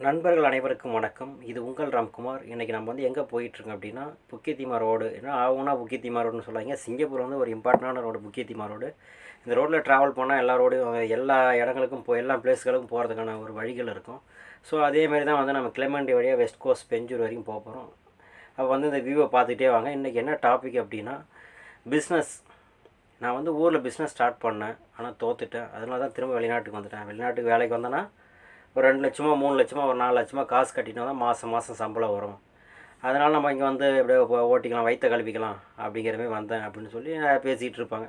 நண்பர்கள் அனைவருக்கும் வணக்கம். இது உங்கள் ராம்குமார். இன்றைக்கி நம்ம வந்து எங்கே போயிட்டுருக்கோம் அப்படின்னா, புக்கித்திமா ரோடு. ஏன்னா ஆகுனா புக்கித்திமா ரோடுன்னு சொல்லுவாங்க. சிங்கப்பூர் வந்து ஒரு இம்பார்ட்டண்டான ரோடு புக்கித்திமா ரோடு. இந்த ரோட்டில் ட்ராவல் பண்ணால் எல்லா ரோடும் எல்லா இடங்களுக்கும் எல்லா பிளேஸ்களுக்கும் போகிறதுக்கான ஒரு வழிகள் இருக்கும். ஸோ அதேமாரி தான் வந்து நம்ம கிளெமெண்டி வழியாக வெஸ்ட் கோஸ்ட் பெஞ்சூர் வரைக்கும் போக போகிறோம். அப்போ வந்து இந்த வியூவை பார்த்துட்டே வாங்க. இன்றைக்கி என்ன டாபிக் அப்படின்னா, பிஸ்னஸ். நான் வந்து ஊரில் பிஸ்னஸ் ஸ்டார்ட் பண்ணேன், ஆனால் தோற்றுட்டேன். அதனால தான் திரும்ப வெளிநாட்டுக்கு வந்துட்டேன். வெளிநாட்டுக்கு வேலைக்கு வந்தேன்னா ஒரு 2 லட்சமோ 3 லட்சமோ ஒரு 4 லட்சமோ காசு கட்டினா தான் மாதம் மாதம் சம்பளம் வரும். அதனால் நம்ம இங்கே வந்து எப்படியோ ஓட்டிக்கலாம், வயிற்ற கழுவிக்கலாம் அப்படிங்கிற மாதிரி வந்தேன் அப்படின்னு சொல்லி பேசிகிட்டு இருப்பாங்க.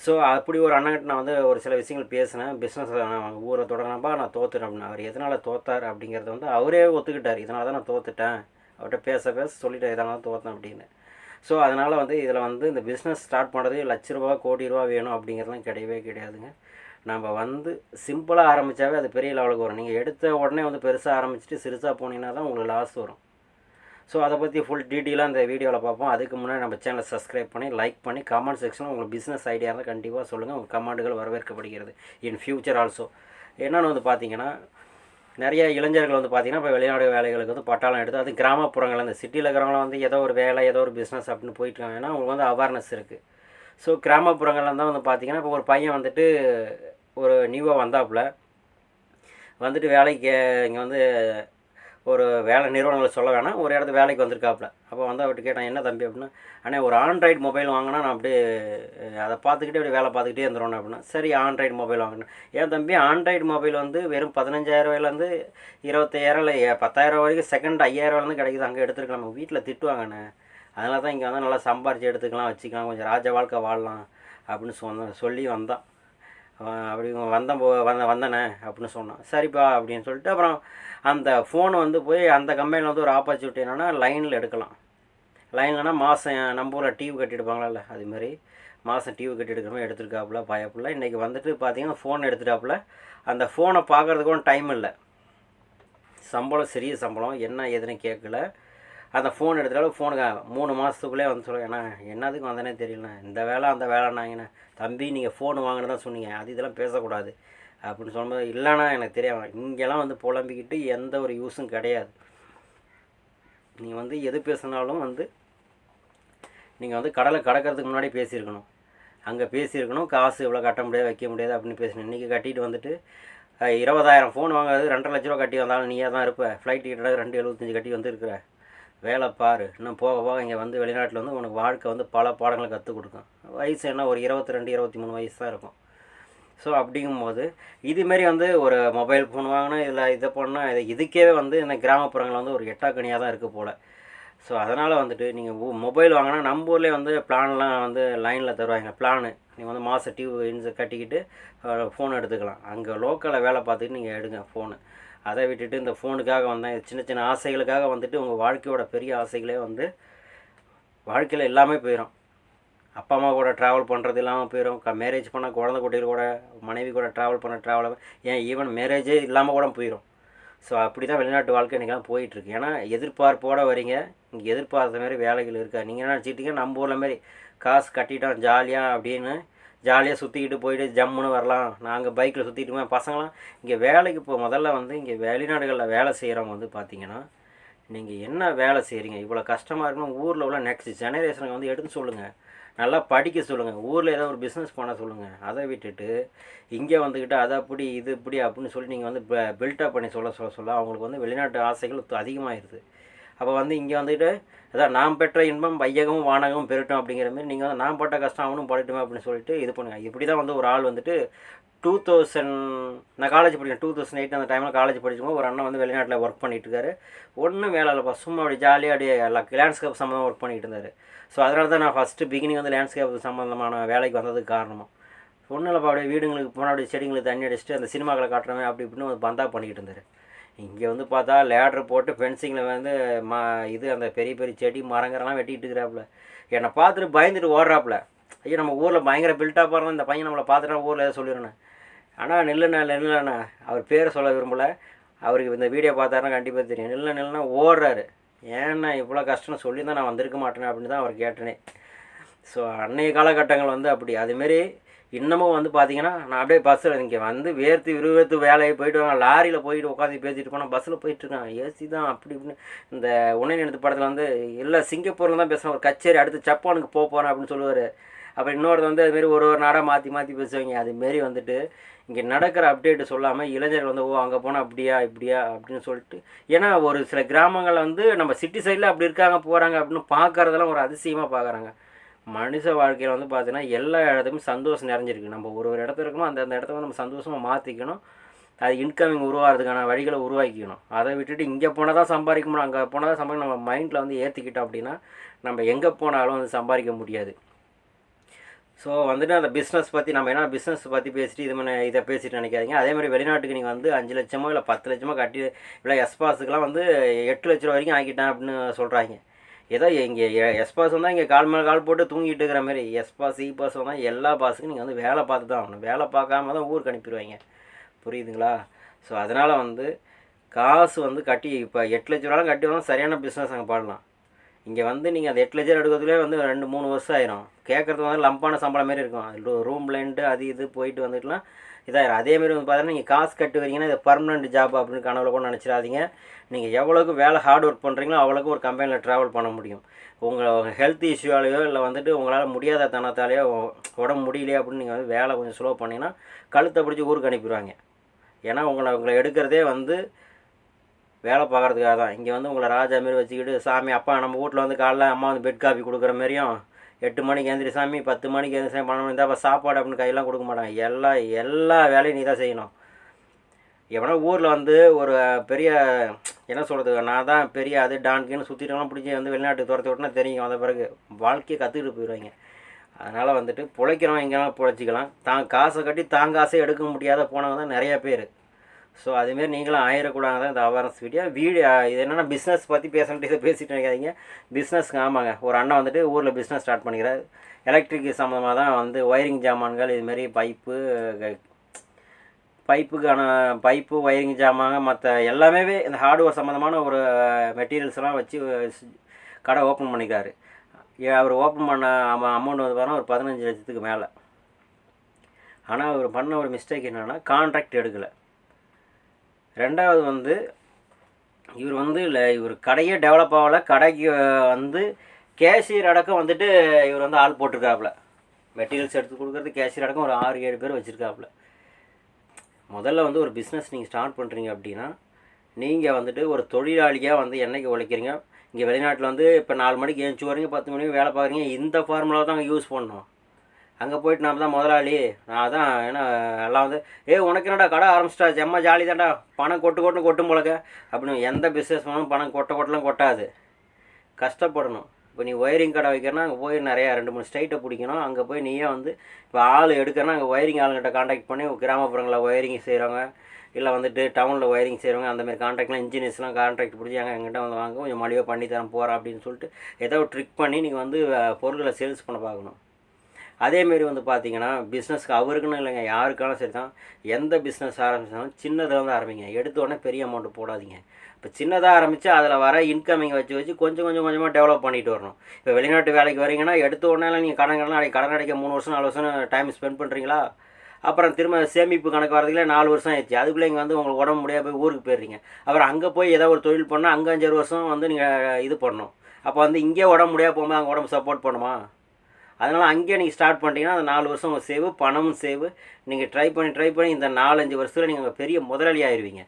ஸோ அப்படி ஒரு அண்ணங்கிட்ட நான் வந்து ஒரு சில விஷயங்கள் பேசினேன். பிஸ்னஸ் நான் ஊரை தொடங்கினப்பா நான் தோற்றுட்டேன் அப்படின்னு. அவர் எதனால் தோத்தார் அப்படிங்கிறத வந்து அவரே ஒத்துக்கிட்டார். இதனால தான் நான் தோற்றுட்டேன், அவர்கிட்ட பேச பேச சொல்லிட்டேன் இதனால தான் தோற்றேன் அப்படின்னு. ஸோ அதனால் வந்து இதில் வந்து இந்த பிஸ்னஸ் ஸ்டார்ட் பண்ணுறது லட்ச ரூபா கோடி ரூபா வேணும் அப்படிங்கிறதுலாம் கிடையவே கிடையாதுங்க. நம்ம வந்து சிம்பிளாக ஆரம்பித்தாவே அது பெரிய லெவலுக்கு வரும். நீங்கள் எடுத்த உடனே வந்து பெருசாக ஆரம்பிச்சுட்டு சிறுசாக போனீங்கன்னா தான் உங்களுக்கு லாஸ் வரும். ஸோ அதை பற்றி ஃபுல் டீட்டெயிலாக இந்த வீடியோவில் பார்ப்போம். அதுக்கு முன்னாடி நம்ம சேனலை சப்ஸ்கிரைப் பண்ணி லைக் பண்ணி கமெண்ட் செக்ஷனில் உங்களுக்கு பிஸ்னஸ் ஐடியா இருந்தால் கண்டிப்பாக சொல்லுங்கள். உங்கள் கமெண்ட்டுகள் வரவேற்கப்படுகிறது இன் ஃப்யூச்சர் ஆல்சோ. என்னென்னு வந்து பார்த்தீங்கன்னா, நிறைய இளைஞர்கள் வந்து பார்த்திங்கன்னா இப்போ வெளிநாடு வேலைகளுக்கு வந்து பட்டாளம் எடுத்து, அது கிராமப்புறங்கள் அந்த சிட்டியில் இருக்கிறவங்களாம் வந்து ஏதோ ஒரு வேலை ஏதோ ஒரு பிஸ்னஸ் அப்படின்னு போயிட்டுருக்காங்க. ஏன்னா அவங்களுக்கு வந்து அவேர்னஸ் இருக்குது. ஸோ கிராமப்புறங்கள்லாம் தான் வந்து பார்த்திங்கன்னா இப்போ ஒரு பையன் வந்துட்டு ஒரு நியூவாக வந்தாப்புல வந்துட்டு வேலைக்கு இங்கே வந்து ஒரு வேலை நிறுவனங்கள் சொல்ல வேணாம், ஒரு இடத்து வேலைக்கு வந்திருக்காப்புல. அப்போ வந்து அவர்கிட்ட கேட்டேன், என்ன தம்பி அப்படின்னா, அண்ணே ஒரு ஆண்ட்ராய்டு மொபைல் வாங்கினா நான் அப்படியே அதை பார்த்துக்கிட்டே அப்படியே வேலை பார்த்துக்கிட்டே இருந்துருவேன் அப்படின்னா. சரி ஆண்ட்ராய்டு மொபைல் வாங்கினேன். ஏன் தம்பி ஆண்ட்ராய்டு மொபைல் வந்து வெறும் 15,000 25,000 இல்லை 10,000 வரைக்கும் செகண்ட் 5,000 கிடைக்குது, அங்கே எடுத்துருக்கலாம். நம்ம வீட்டில் திட்டுவாங்கண்ணே. அதனால தான் இங்கே வந்து நல்லா சம்பாரித்து எடுத்துக்கலாம், வச்சுக்கலாம், கொஞ்சம் ராஜ வாழ்க்கை வாழலாம் அப்படின்னு சொல்லி வந்தான். அப்படி வந்தனே அப்படின்னு சொன்னான். சரிப்பா அப்படின்னு சொல்லிட்டு அப்புறம் அந்த ஃபோனை வந்து போய் அந்த கம்பெனியில் வந்து ஒரு ஆப்பர்ச்சுனிட்டி என்னென்னா லைனில் எடுக்கலாம். லைன்லனா மாதம் நம்ம ஊரில் டிவி கட்டி எடுப்பாங்களா, அதுமாரி மாதம் டிவி கட்டி எடுக்கிற மாதிரி எடுத்துருக்காப்புல பயப்புல. இன்றைக்கி வந்துட்டு பார்த்தீங்கன்னா ஃபோன் எடுத்துட்டாப்புல. அந்த ஃபோனை பார்க்குறதுக்கும் டைம் இல்லை. சம்பளம் சிறிய சம்பளம், என்ன ஏதுன்னு கேட்கல. அந்த ஃபோன் எடுத்துட்டாலும் ஃபோனுக்கு 3 மாதத்துக்குள்ளே வந்து சொல்லுவேன், ஏன்னா என்னதுக்கு வந்தனே தெரியல, இந்த வேலை அந்த வேலைன்னாங்கண்ணே. தம்பி நீங்கள் ஃபோன் வாங்கினு தான் சொன்னீங்க, அது இதெல்லாம் பேசக்கூடாது அப்படின்னு சொல்லும்போது, இல்லைண்ணா எனக்கு தெரியாது. இங்கெல்லாம் வந்து புலம்பிக்கிட்டு எந்த ஒரு யூஸும் கிடையாது. நீங்கள் வந்து எது பேசினாலும் வந்து நீங்கள் வந்து கடலை கடக்கிறதுக்கு முன்னாடி பேசியிருக்கணும். அங்கே பேசியிருக்கணும், காசு இவ்வளோ கட்ட முடியாது வைக்க முடியாது அப்படின்னு பேசணும். இன்றைக்கி கட்டிட்டு வந்துட்டு 20,000 ஃபோன் வாங்குறது 2.5 லட்ச ரூபா கட்டி வந்தாலும் நீயே தான் இருப்ப. ஃப்ளைட் டிக்கெட்டாக 275 கட்டி வந்துருக்குற. வேலை பாரு, இன்னும் போக போக இங்கே வந்து வெளிநாட்டில் வந்து உனக்கு வாழ்க்கை வந்து பல பாடங்களை கற்றுக் கொடுக்கும். வயசு என்ன ஒரு 22 23 வயசு தான் இருக்கும். ஸோ அப்படிங்கும்போது இதுமாரி வந்து ஒரு மொபைல் ஃபோன் வாங்கினா இதை பண்ணால் இதுக்கே வந்து இந்த கிராமப்புறங்களில் வந்து ஒரு எட்டாக்கனியாக தான் இருக்குது போல். ஸோ அதனால் வந்துட்டு நீங்கள் மொபைல் வாங்கினா நம்ம ஊர்லேயே வந்து பிளான்லாம் வந்து லைனில் தருவாங்க. பிளானு நீங்கள் வந்து மாதம் டிவி கட்டிக்கிட்டு ஃபோன் எடுத்துக்கலாம். அங்கே லோக்கலில் வேலை பார்த்துக்கிட்டு நீங்கள் எடுங்க ஃபோனு. அதை விட்டுட்டு இந்த ஃபோனுக்காக வந்தேன், சின்ன சின்ன ஆசைகளுக்காக வந்துட்டு உங்கள் வாழ்க்கையோட பெரிய ஆசைகளே வந்து வாழ்க்கையில் எல்லாமே போயிடும். அப்பா அம்மா கூட ட்ராவல் பண்ணுறது இல்லாமல் போயிடும். மேரேஜ் பண்ணால் குழந்தை குட்டிகள் கூட மனைவி கூட ட்ராவல் ஏன் ஈவன் மேரேஜே இல்லாமல் கூட போயிடும். ஸோ அப்படி தான் வெளிநாட்டு வாழ்க்கை இன்றைக்கெல்லாம் போயிட்டுருக்கு. ஏன்னா எதிர்பார்ப்போடு வரீங்க, இங்கே எதிர்பார்த்த மாதிரி வேலைகள் இருக்கா. நீங்கள் என்ன நினச்சிட்டிங்க நம்ம ஊரில் மாரி காசு கட்டிட்டோம் ஜாலியாக அப்படின்னு ஜாலியாக சுற்றிக்கிட்டு போயிட்டு ஜம்முன்னு வரலாம். நாங்கள் பைக்கில் சுற்றிட்டுமே பசங்களாம் இங்கே வேலைக்கு முதல்ல வந்து இங்கே வெளிநாடுகளில் வேலை செய்கிறவங்க வந்து பார்த்திங்கன்னா, நீங்கள் என்ன வேலை செய்கிறீங்க, இவ்வளோ கஷ்டமாக இருக்கணும், ஊரில் உள்ள நெக்ஸ்ட் ஜெனரேஷனுக்கு வந்து எடுத்து சொல்லுங்கள், நல்லா படிக்க சொல்லுங்கள், ஊரில் ஏதோ ஒரு பிஸ்னஸ் பண்ண சொல்லுங்கள். அதை விட்டுட்டு இங்கே வந்துக்கிட்டு அதை அப்படி இது இப்படி அப்படின்னு சொல்லி நீங்கள் வந்து பில்டப் பண்ணி சொல்ல அவங்களுக்கு வந்து வெளிநாட்டு ஆசைகள் அதிகமாகிடுது. அப்போ வந்து இங்கே வந்துக்கிட்டு அதான் நாம் பெற்ற இன்பம் வையகமும் வானகமும் பெருட்டும் அப்படிங்கிற மாதிரி நீங்கள் வந்து நான் பட்ட கஷ்டம் அவனும் படட்டுமே அப்படின்னு சொல்லிட்டு இது பண்ணுங்கள். இப்படி தான் வந்து ஒரு ஆள் வந்துட்டு 2000 நான் காலேஜ் படிக்கிறேன் 2008 அந்த டைமில் காலேஜ் படிக்கும்போது ஒரு அண்ணன் வந்து வெளிநாட்டில் ஒர்க் பண்ணிகிட்டு இருக்காரு. ஒன்றும் வேலை இல்லைப்பா, சும்மா அப்படி ஜாலியாக அப்படியே லேண்ட்ஸ்கேப் சம்மந்தமாக ஒர்க் பண்ணிகிட்டு இருந்தார். ஸோ அதனால தான் நான் ஃபஸ்ட்டு பிகினிங் வந்து லேண்ட்ஸ்கேப் சம்மந்தமான வேலைக்கு வந்ததுக்கு காரணமாக. ஒன்றும் இல்லைப்பா, அப்படியே வீடுங்களுக்கு போனால் அப்படியே செடிங்களுக்கு தண்ணி அடிச்சுட்டு அந்த சினிமாக்களை காட்டுறவன் அப்படி இப்படின்னு ஒரு பந்தா பண்ணிக்கிட்டு இருந்தார். இங்கே வந்து பார்த்தா லேட்ரு போட்டு ஃபென்சிங்கில் வந்து இது அந்த பெரிய பெரிய செடி மரங்கரெல்லாம் வெட்டிகிட்டு இருக்கிறாப்புல. என்னை பார்த்துட்டு பயந்துட்டு ஓடுறாப்புல. ஐயோ நம்ம ஊரில் பயங்கர பில்ட்டாக இருந்தால் இந்த பையன் நம்மளை பார்த்துட்டா ஊரில் எதாவது சொல்லிடுறேன். ஆனால் நில்லுண்ணா அவர் பேரை சொல்ல விரும்பலை. அவருக்கு இந்த வீடியோ பார்த்தாருன்னா கண்டிப்பாக தெரியும். நில்லுன்னா ஓடுறாரு. ஏன்னா இவ்வளோ கஷ்டம்னு சொல்லி தான் நான் வந்திருக்க மாட்டேனே அப்படின்னு தான் அவர் கேட்டனே. ஸோ அன்றைய காலகட்டங்கள் வந்து அப்படி. அதுமாரி இன்னமும் வந்து பார்த்தீங்கன்னா நான் அப்படியே பஸ்ஸில் இங்கே வந்து வேர்த்து விறுவிறுத்து வேலையை போயிட்டு வாங்க லாரியில் போயிட்டு உட்காந்து பேசிட்டு போனால் பஸ்ஸில் போயிட்டுருக்கான் ஏசி தான் அப்படி இப்படின்னு. இந்த உன்னை நினைத்து படத்தில் வந்து இல்லை சிங்கப்பூரில் தான் பேசுகிறேன், ஒரு கச்சேரி அடுத்து ஜப்பானுக்கு போகிறேன் அப்படின்னு சொல்லுவார். அப்புறம் இன்னொருத்த வந்து அதுமாரி ஒரு நாடாக மாற்றி மாற்றி பேசுவாங்க. அதுமாரி வந்துட்டு இங்கே நடக்கிற அப்டேட்டு சொல்லாமல் இளைஞர்கள் வந்து ஓ அங்கே போனால் அப்படியா இப்படியா அப்படின்னு சொல்லிட்டு, ஏன்னா ஒரு சில கிராமங்களில் வந்து நம்ம சிட்டி சைடில் அப்படி இருக்காங்க போகிறாங்க அப்படின்னு பார்க்குறதெல்லாம் ஒரு அதிசயமாக பார்க்குறாங்க. மனுஷ வாழ்க்கையில் வந்து பார்த்தீங்கன்னா எல்லா இடத்துக்கும் சந்தோஷம் நிறைஞ்சிருக்கு. நம்ம ஒரு இடத்துல இருக்கணும், அந்த இடத்த வந்து நம்ம சந்தோஷமாக மாற்றிக்கணும். அது இன்கமிங் உருவாகிறதுக்கான வழிகளை உருவாக்கிக்கணும். அதை விட்டுட்டு இங்கே போனால் தான் சம்பாதிக்க முடியும், அங்கே போனால் தான் சம்பாதிக்க நம்ம மைண்டில் வந்து ஏற்றிக்கிட்டோம் அப்படின்னா நம்ம எங்கே போனாலும் வந்து சம்பாதிக்க முடியாது. ஸோ வந்துட்டு அந்த பிஸ்னஸ் பற்றி நம்ம என்ன பிஸ்னஸ் பற்றி பேசிட்டு இதை பேசிட்டு நினைக்காதீங்க. அதே மாதிரி வெளிநாட்டுக்கு நீங்கள் வந்து 5 லட்சமோ இல்லை 10 லட்சமோ கட்டி இல்லை எஸ்பாஸுக்கெலாம் வந்து 8 லட்ச ரூபா வரைக்கும் ஆக்கிட்டேன் அப்படின்னு சொல்கிறாங்க. ஏதோ இங்கே எஸ்பாஸ் வந்தால் இங்கே கால் மேலே கால் போட்டு தூங்கிட்டு இருக்கிற மாதிரி எஸ்பாஸ் இபாஸ் வந்தால் எல்லா பாஸுக்கும் நீங்கள் வந்து வேலை பார்த்து தான் ஆகணும். வேலை பார்க்காம தான் ஊருக்கு அனுப்பிடுவாங்க. புரியுதுங்களா? ஸோ அதனால் வந்து காசு வந்து கட்டி இப்போ 8 லட்ச ரூபாலாம் கட்டி வந்தால் சரியான பிஸ்னஸ் அங்கே பாடலாம். இங்கே வந்து நீங்கள் அந்த 8 லட்சம் எடுக்கிறதுலே வந்து 2-3 வருஷம் ஆயிரும். கேட்குறது வந்து லம்பான சம்பளம் மாரி இருக்கும். அது ரூம் ரெண்ட்டு அது இது போயிட்டு வந்துட்டுலாம் இதாயிரும். அதேமாரி வந்து பார்த்தீங்கன்னா நீங்கள் காசு கட்டு வரீங்கன்னா இது பர்மனெண்ட் ஜாப் அப்படின்னு கனவுல கூட நினச்சிடாதீங்க. நீங்கள் எவ்வளோக்கு வேலை ஹார்ட் ஒர்க் பண்ணுறீங்களோ அவ்வளோக்கு ஒரு கம்பெனியில் ட்ராவல் பண்ண முடியும். உங்கள் ஹெல்த் இஷ்யூவாலேயோ இல்லை வந்துட்டு உங்களால் முடியாத தனத்தாலேயோ உடம்பு முடியலையே அப்படின்னு நீங்கள் வந்து வேலை கொஞ்சம் ஸ்லோ பண்ணிங்கன்னா கழுத்தை பிடிச்சி ஊருக்கு அனுப்பிடுவாங்க. ஏன்னா உங்களை எடுக்கிறதே வந்து வேலை பார்க்குறதுக்காக தான். இங்கே வந்து உங்களை ராஜா மாரி வச்சுக்கிட்டு சாமி அப்பா நம்ம வீட்டில் வந்து காலைல அம்மா வந்து பெட் காஃபி கொடுக்குற மாதிரியும் 8 மணிக்கு எழுந்திரி சாமி 10 மணிக்கு எழுந்திரி சாமி 12 மணி தான் சாப்பாடு அப்படின்னு கையெல்லாம் கொடுக்க மாட்டாங்க. எல்லா வேலையும் நீ தான் செய்யணும். எவனா ஊரில் வந்து ஒரு பெரிய என்ன சொல்கிறது, நான் தான் பெரிய அது டான்கின்னு சுற்றிட்டுலாம் பிடிச்சி வந்து வெளிநாட்டுக்கு துரத்தி விட்டுனா தெரியும். அந்த பிறகு வாழ்க்கையை கற்றுக்கிட்டு போயிடுவாங்க. அதனால் வந்துட்டு பிழைக்கிறவங்க எங்கேனாலும் பிழைச்சிக்கலாம். தான் காசை கட்டி தான் காசை எடுக்க முடியாத போனவங்க தான் நிறையா பேர். ஸோ அதுமாரி நீங்களும் ஆயிடக்கூடாது தான் இந்த அவேர்னஸ் வீடியோ. இது என்னென்னா பிஸ்னஸ் பற்றி பேசணுட்டு இதை பேசிட்டு நினைக்காதீங்க. பிஸ்னஸ்க்கு ஆமாங்க, ஒரு அண்ணன் வந்துட்டு ஊரில் பிஸ்னஸ் ஸ்டார்ட் பண்ணிக்கிறார். எலக்ட்ரிக் சம்மந்தமாக தான் வந்து ஒயரிங் ஜாமான்கள் இதுமாரி பைப்பு ஒயரிங் ஜாமாங்க மற்ற எல்லாமே இந்த ஹார்ட்வேர் சம்மந்தமான ஒரு மெட்டீரியல்ஸ்லாம் வச்சு கடை ஓப்பன் பண்ணிக்கிறாரு. அவர் ஓப்பன் பண்ண அமௌண்ட் வந்து பார்த்தா ஒரு 15 லட்சத்துக்கு மேலே. ஆனால் அவர் பண்ண ஒரு மிஸ்டேக் என்னென்னா கான்ட்ராக்ட் எடுக்கலை. ரெண்டாவது வந்து இவர் வந்து இவர் கடையே டெவலப் ஆகலை. கடைக்கு வந்து கேஷியர் அடக்கம் வந்துட்டு இவர் வந்து ஆள் போட்டிருக்காப்புல. மெட்டீரியல்ஸ் எடுத்து கொடுக்குறது கேஷியர் அடக்கம் ஒரு 6-7 பேர் வச்சுருக்காப்புல. முதல்ல வந்து ஒரு பிஸ்னஸ் நீங்கள் ஸ்டார்ட் பண்ணுறீங்க அப்படின்னா நீங்கள் வந்துட்டு ஒரு தொழிலாளியாக வந்து என்றைக்கு உழைக்கிறீங்க. இங்கே வெளிநாட்டில் வந்து இப்போ 4 மணிக்கு ஏஞ்சி வரீங்க, 10 மணிக்கு வேலை பார்க்குறீங்க. இந்த ஃபார்முலாவை தான் அங்கே யூஸ் பண்ணணும். அங்கே போய்ட்டு நாம் தான் முதலாளி, நான் தான் ஏன்னா எல்லாம் வந்து உனக்கு என்னடா கடை ஆரம்பிச்சிட்டா செம்ம ஜாலி தான்டா, பணம் கொட்டும் போலக்க அப்படின்னு. எந்த பிஸ்னஸ் பண்ணாலும் பணம் கொட்டலாம் கொட்டாது, கஷ்டப்படணும். இப்போ நீ ஒயரிங் கடை வைக்கிறனா அங்கே போய் நிறையா 2-3 ஸ்ட்ரைட்டை பிடிக்கணும். அங்கே போய் நீயே வந்து இப்போ ஆள் எடுக்கிறனா அங்கே ஒயரிங் ஆளுங்கிட்ட கான்டாக்ட் பண்ணி கிராமப்புறங்களில் ஒயரிங் செய்கிறவங்க இல்லை வந்துட்டு டவுனில் ஒயரிங் செய்கிறவங்க அந்தமாதிரி கான்ட்ராக்ட்லாம் இன்ஜினியர்ஸ்லாம் கான்ட்ராக்ட் பிடிச்சி எங்கிட்ட வந்து வாங்க கொஞ்சம் மலிவாக பண்ணி தரேன் போகிறேன் அப்படின்னு சொல்லிட்டு ஏதோ ஒரு ட்ரிக் பண்ணி நீங்கள் வந்து பொருட்களை சேல்ஸ் பண்ண பார்க்கணும். அதேமாரி வந்து பார்த்தீங்கன்னா பிஸ்னஸ்க்கு அவருக்குன்னு இல்லைங்க, யாருக்காலும் சரி தான். எந்த பிஸ்னஸ் ஆரம்பித்தாலும் சின்னதில் வந்து ஆரம்பிங்க. எடுத்தோடனே பெரிய அமௌண்ட்டு போடாதீங்க. இப்போ சின்னதாக ஆரம்பித்து அதில் வர இன்கமிங்கை வச்சு கொஞ்சமாக டெவலப் பண்ணிட்டு வரணும். இப்போ வெளிநாட்டு வேலைக்கு வரீங்கன்னா எடுத்த உடனே நீங்கள் கடன் அடைக்க 3 வருஷம் 4 வருஷம் டைம் ஸ்பெண்ட் பண்ணுறீங்களா? அப்புறம் திரும்ப சேமிப்பு கணக்கு வரதுக்குள்ளே 4 வருஷம் ஆயிடுச்சு. அதுக்குள்ளே இங்கே வந்து உங்களுக்கு உடம்பு முடியாது போய் ஊருக்கு போயிடுறீங்க. அப்புறம் அங்கே போய் ஏதோ ஒரு தொழில் பண்ணால் அங்கே 5-6 வருஷம் வந்து நீங்கள் இது பண்ணணும். அப்போ வந்து இங்கே உடம்பு முடியாது போகும்போது அங்கே உடம்பு சப்போர்ட் பண்ணுமா? அதனால் அங்கேயே நீங்கள் ஸ்டார்ட் பண்ணிட்டீங்கன்னா அந்த 4 வருஷம் சேவ், பணமும் சேவ். நீங்கள் ட்ரை பண்ணி இந்த 4-5 வருஷத்தில் நீங்கள் பெரிய முதலாளி ஆயிடுவீங்க.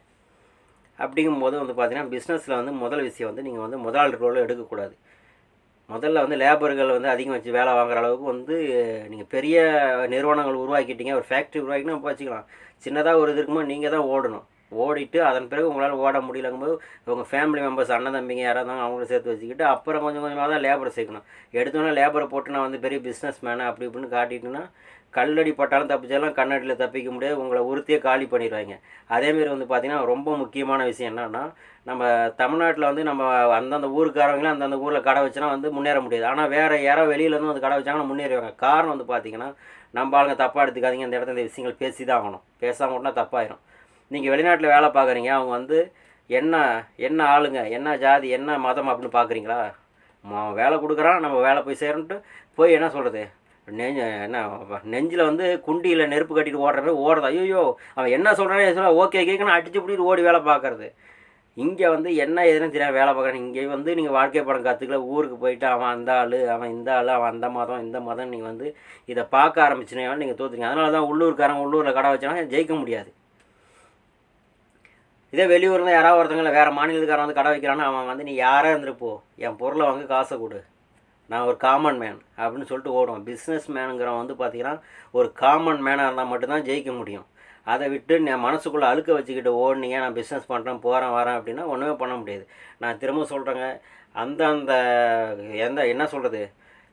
அப்படிங்கும்போது வந்து பார்த்தீங்கன்னா பிஸ்னஸில் வந்து முதல் விஷயம் வந்து நீங்கள் வந்து முதலாளி ரோல் எடுக்கக்கூடாது. முதல்ல வந்து லேபர்கள் வந்து அதிகம் வச்சு வேலை வாங்குற அளவுக்கு வந்து நீங்கள் பெரிய நிறுவனங்கள் உருவாக்கிட்டீங்க, ஒரு ஃபேக்ட்ரி உருவாக்கினா வச்சுக்கலாம். சின்னதாக ஒரு இது இருக்கும்போது நீங்கள் தான் ஓடிட்டு அதன் பிறகு உங்களால் ஓட முடியலங்கும்போது உங்கள் ஃபேமிலி மெம்பர்ஸ் அண்ணன் தம்பிங்க யாராக இருந்தாலும் அவங்கள சேர்த்து வச்சுக்கிட்டு அப்புறம் கொஞ்சமாக தான் லேபரை சேர்க்கணும். எடுத்தோன்னே லேபரை போட்டு நான் வந்து பெரிய பிஸ்னஸ் மேனு அப்படி இப்படின்னு காட்டிட்டுன்னா கல்லடி பட்டாலும் தப்பிச்சாலும் கண்ணடியில் தப்பிக்க முடியாது, உங்களை உறுத்தியே காலி பண்ணிடுவாங்க. அதேமாரி வந்து பார்த்திங்கன்னா ரொம்ப முக்கியமான விஷயம் என்னென்னா நம்ம தமிழ்நாட்டில் வந்து நம்ம அந்தந்த ஊருக்காரங்களும் அந்தந்த ஊரில் கடை வச்சுனா வந்து முன்னேற முடியாது. ஆனால் வேறு யாரோ வெளியிலேருந்து வந்து கடை வச்சாங்கன்னா முன்னேறுவாங்க. காரணம் வந்து பார்த்திங்கன்னா நம்ம ஆளுங்க தப்பாக எடுத்துக்காதீங்க. இந்த இடத்துல இந்த விஷயங்கள் பேசி தான் ஆகணும். பேசாமல் விட்டா தப்பாயிரும். நீங்கள் வெளிநாட்டில் வேலை பார்க்குறீங்க, அவங்க வந்து என்ன ஆளுங்க, என்ன ஜாதி, என்ன மதம் அப்படின்னு பார்க்குறீங்களா? வேலை கொடுக்குறான், நம்ம வேலை போய் சேரன்ட்டு போய் என்ன சொல்கிறது, என்ன நெஞ்சில் வந்து குண்டியில் நெருப்பு கட்டிட்டு ஓடுற மாதிரி ஓடுறது. ஐயோ அவன் என்ன சொல்கிறானே சொல்ல ஓகே கேட்கணும் அடிச்சு பிடிட்டு ஓடி வேலை பார்க்குறது. இங்கே வந்து என்ன எதுன்னு தெரியாமல் வேலை பார்க்குறேன். இங்கே வந்து நீங்கள் வாழ்க்கை படம் கற்றுக்கல, ஊருக்கு போயிட்டு அவன் அந்த ஆள், அவன் இந்த ஆள், அவன் அந்த மதம் இந்த மதம், நீங்கள் வந்து இதை பார்க்க ஆரம்பிச்சுனே நீங்கள் தோற்றுங்க. அதனால தான் உள்ளூர்காரன் உள்ளூரில் கடை வச்சானா ஜெயிக்க முடியாது. இதே வெளியூரில் யாராவது ஒருத்தங்கள வேறு மாநிலத்துக்காரன் வந்து கடை வைக்கிறான்னா அவன் வந்து நீ யாராக இருந்துருப்போ என் பொருளை வாங்க காசை கொடு, நான் ஒரு காமன் மேன் அப்படின்னு சொல்லிட்டு ஓடுவான். பிஸ்னஸ் மேனுங்கிறவன் வந்து பார்த்திங்கன்னா ஒரு காமன் மேனாக இருந்தால் மட்டும்தான் ஜெயிக்க முடியும். அதை விட்டு நான் மனசுக்குள்ளே அழுக்க வச்சுக்கிட்டு ஓடுனீங்க நான் பிஸ்னஸ் பண்ணுறேன் போகிறேன் வரேன் அப்படின்னா ஒன்றுமே பண்ண முடியாது. நான் திரும்ப சொல்கிறேங்க, அந்த என்ன சொல்கிறது,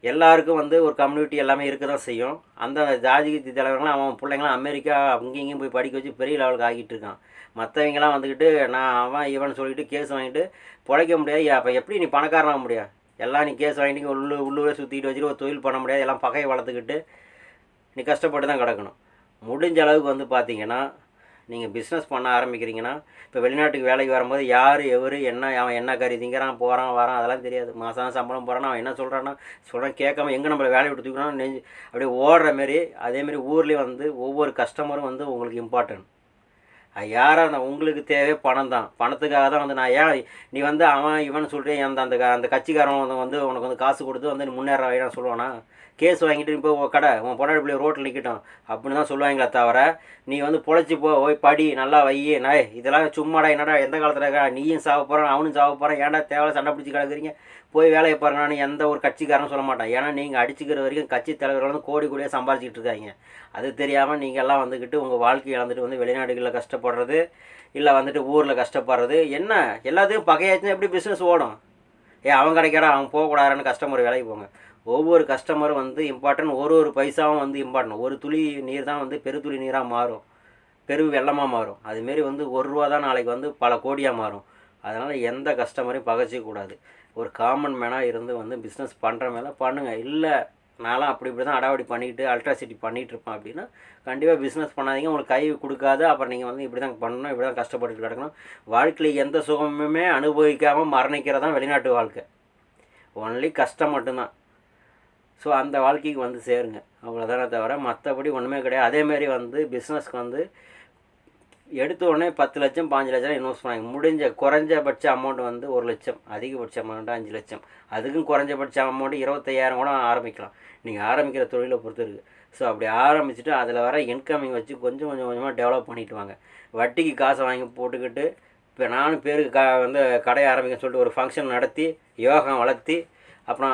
எல்லாருக்கும் வந்து ஒரு கம்யூனிட்டி எல்லாமே இருக்க தான் செய்யும். அந்த ஜாதி தலைவர்கள்லாம் அவன் பிள்ளைங்களாம் அமெரிக்கா அங்கேயும் இங்கேயும் போய் படிக்க வச்சு பெரிய லெவலுக்கு ஆகிட்டு இருக்கான். மற்றவங்களாம் வந்துக்கிட்டு நான் அவன் இவன் சொல்லிவிட்டு கேஸ் வாங்கிட்டு பிழைக்க முடியாது. அப்போ எப்படி நீ பணக்காரனாக முடியாது? எல்லாம் நீ கேஸ் வாங்கிட்டு உள்ளூரே சுற்றிட்டு வச்சுட்டு ஒரு தொழில் பண்ண முடியாது. எல்லாம் பகையை வளர்த்துக்கிட்டு நீ கஷ்டப்பட்டு தான் கிடக்கணும். முடிஞ்ச அளவுக்கு வந்து பார்த்திங்கன்னா நீங்கள் பிஸ்னஸ் பண்ண ஆரம்பிக்கிறீங்கன்னா, இப்போ வெளிநாட்டுக்கு வேலைக்கு வரும்போது யார் எவர் என்ன அவன் என்ன கறி திங்கிறான் போகிறான் வரான் அதெல்லாம் தெரியாது. மாதம் சம்பளம் போகிறான் அவன் என்ன சொல்கிறான்னா கேட்காம எங்கே நம்மளை வேலையை விட்டு தூக்கணும் நெஞ்சு அப்படியே ஓடுற மாரி. அதேமாரி ஊர்லேயும் வந்து ஒவ்வொரு கஸ்டமரும் வந்து உங்களுக்கு இம்பார்ட்டன்ட். யாராக இருந்தால் உங்களுக்கு தேவை பணம் தான். பணத்துக்காக தான் வந்து நான் ஏன் நீ வந்து அவன் இவன் சொல்கிறேன் அந்த கட்சிக்காரன் வந்து உனக்கு வந்து காசு கொடுத்து வந்து நீ முன்னேற நான் சொல்லுவானா? கேஸ் வாங்கிட்டு இப்போ கடை உன் பொண்டாடி பிள்ளை ரோட்டில் நிற்கட்டும் அப்படின்னு தான் சொல்லுவாங்களே தவிர நீ வந்து பொழைச்சி போய் படி நல்லா வையே நாய் இதெல்லாம் சும்மாடா என்னடா எந்த காலத்தில் இருக்கா நீயும் சாவ போகிறான் அவனும் சாவ போகிறான் ஏன்டா தேவையில்ல சண்டை பிடிச்சி கிடக்குறீங்க போய் வேலையை பாருங்கன்னு எந்த ஒரு கட்சிக்காரன் சொல்ல மாட்டான். ஏன்னா நீங்கள் அடிச்சுக்கிற வரைக்கும் கட்சி தலைவர்கள் வந்து கோடி கோடியாக சம்பாதிச்சிட்டு இருக்காங்க. அது தெரியாமல் நீங்கள் எல்லாம் வந்துக்கிட்டு உங்கள் வாழ்க்கை இழந்துட்டு வந்து வெளிநாடுகளில் கஷ்டப்படுறது இல்லை வந்துட்டு ஊரில் கஷ்டப்படுறது என்ன எல்லாத்தையும் பகையாச்சுன்னா எப்படி பிஸ்னஸ் ஓடும்? அவன் கிடைக்காடா அவன் போகக்கூடாதுன்னு கஸ்டமர் வேலைக்கு போங்க. ஒவ்வொரு கஸ்டமரும் வந்து இம்பார்ட்டன்ட். ஒரு பைசாவும் வந்து இம்பார்ட்டன்ட். ஒரு துளி நீர் தான் வந்து பெருத்துளி நீராக மாறும், பெரு வெள்ளமாக மாறும். அதுமாரி வந்து ₹1 தான் நாளைக்கு வந்து பல கோடியாக மாறும். அதனால் எந்த கஸ்டமரையும் பகைச்சிக்கூடாது. ஒரு காமன் மேனாக இருந்து வந்து பிஸ்னஸ் பண்ணுற மேலே பண்ணுங்கள். இல்லை நான்லாம் இப்படி தான் அடாவடி பண்ணிக்கிட்டு அல்ட்ராசிட்டி பண்ணிகிட்டு இருப்பேன் அப்படின்னா கண்டிப்பாக பிஸ்னஸ் பண்ணாதீங்க. உங்களுக்கு கை கொடுக்காது. அப்புறம் நீங்கள் வந்து இப்படி தான் பண்ணணும், இப்படி தான் கஷ்டப்பட்டு கிடக்கணும். வாழ்க்கையில் எந்த சுகமுமே அனுபவிக்காமல் மரணிக்கிறதான் வெளிநாட்டு வாழ்க்கை. ஒன்லி கஷ்டம் மட்டும்தான். ஸோ அந்த வாழ்க்கைக்கு வந்து சேருங்க, அவ்வளோதானே தவிர மற்றபடி ஒன்றுமே கிடையாது. அதேமாரி வந்து பிஸ்னஸ்க்கு வந்து எடுத்த உடனே 10 லட்சம் 5 லட்சம் இன்வெஸ்ட் பண்ணாங்க. குறைஞ்சபட்ச அமௌண்ட் வந்து 1 லட்சம், அதிகபட்ச அமௌண்ட்டு 5 லட்சம். அதுக்கும் குறைஞ்சபட்ச அமௌண்ட்டு 25,000 கூட ஆரம்பிக்கலாம். நீங்கள் ஆரம்பிக்கிற தொழிலை பொறுத்து இருக்குது. ஸோ அப்படி ஆரம்பிச்சுட்டு அதில் வர இன்கமிங் வச்சு கொஞ்சம் கொஞ்சமாக டெவலப் பண்ணிட்டு வாங்க. வட்டிக்கு காசை வாங்கி போட்டுக்கிட்டு இப்போ நானும் பேருக்கு வந்து கடையை ஆரம்பிக்கன்னு சொல்லிட்டு ஒரு ஃபங்க்ஷன் நடத்தி யோகம் வளர்த்தி அப்புறம்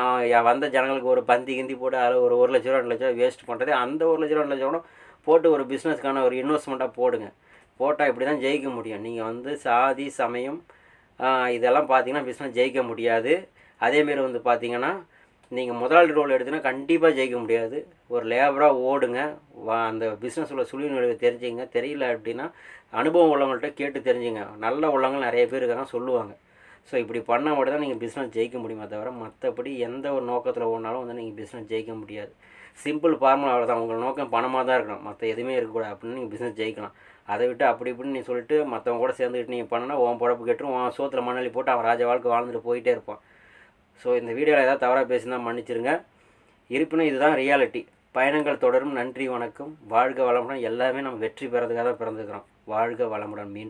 வந்த ஜனங்களுக்கு ஒரு பந்தி கிந்தி போட்டு அதில் ஒரு 1 லட்ச ரூபா 2 லட்ச ரூபா வேஸ்ட் பண்ணுறது. அந்த 1 லட்ச ரூபா 2 லட்ச ரூபா போட்டு ஒரு பிஸ்னஸ்க்கான ஒரு இன்வெஸ்ட்மெண்ட்டாக போடுங்க. போட்டால் இப்படி தான் ஜெயிக்க முடியும். நீங்கள் வந்து சாதி சமயம் இதெல்லாம் பார்த்தீங்கன்னா பிஸ்னஸ் ஜெயிக்க முடியாது. அதேமாரி வந்து பார்த்தீங்கன்னா நீங்கள் முதலாளி ரோல் எடுத்தீங்கன்னா கண்டிப்பாக ஜெயிக்க முடியாது. ஒரு லேபராக ஓடுங்க. அந்த பிஸ்னஸ் உள்ள சூழ்நிலை தெரிஞ்சுங்க. தெரியல அப்படின்னா அனுபவம் உள்ளவங்கள்ட்ட கேட்டு தெரிஞ்சுங்க. நல்ல உள்ளவங்க நிறைய பேர் இருக்காங்க சொல்லுவாங்க. ஸோ இப்படி பண்ணால் மட்டும் தான் நீங்கள் பிஸ்னஸ் ஜெயிக்க முடியுமே தவிர மற்றபடி எந்த ஒரு நோக்கத்தில் ஓடினாலும் வந்து நீங்கள் பிஸ்னஸ் ஜெயிக்க முடியாது. சிம்பிள் ஃபார்முலா தான். உங்கள் நோக்கம் பணமாக தான் இருக்கணும், மற்ற எதுவுமே இருக்கக்கூடாது அப்படின்னு நீங்கள் பிஸ்னஸ் ஜெயிக்கலாம். அதை விட்டு அப்படி இப்படின்னு நீ சொல்லிட்டு மற்றவங்க கூட சேர்ந்துக்கிட்டு நீங்கள் பண்ணனா உன் பொழப்பு கெட்டுரும். உன் சோத்தில் மண்ணலி போட்டு அவன் ராஜ வாழ்க்கை வாழ்ந்துட்டு போயிட்டே இருப்பான். ஸோ இந்த வீடியோவில் ஏதாவது தவறாக பேசினா மன்னிச்சிருங்க. இருப்பினும் இதுதான் ரியாலிட்டி. பயணங்கள் தொடரும். நன்றி, வணக்கம். வாழ்க வளமுடன். எல்லாமே நம்ம வெற்றி பெறதுக்காக தான் பிறந்துக்கிறோம். வாழ்க வளமுடன். மீண்டும்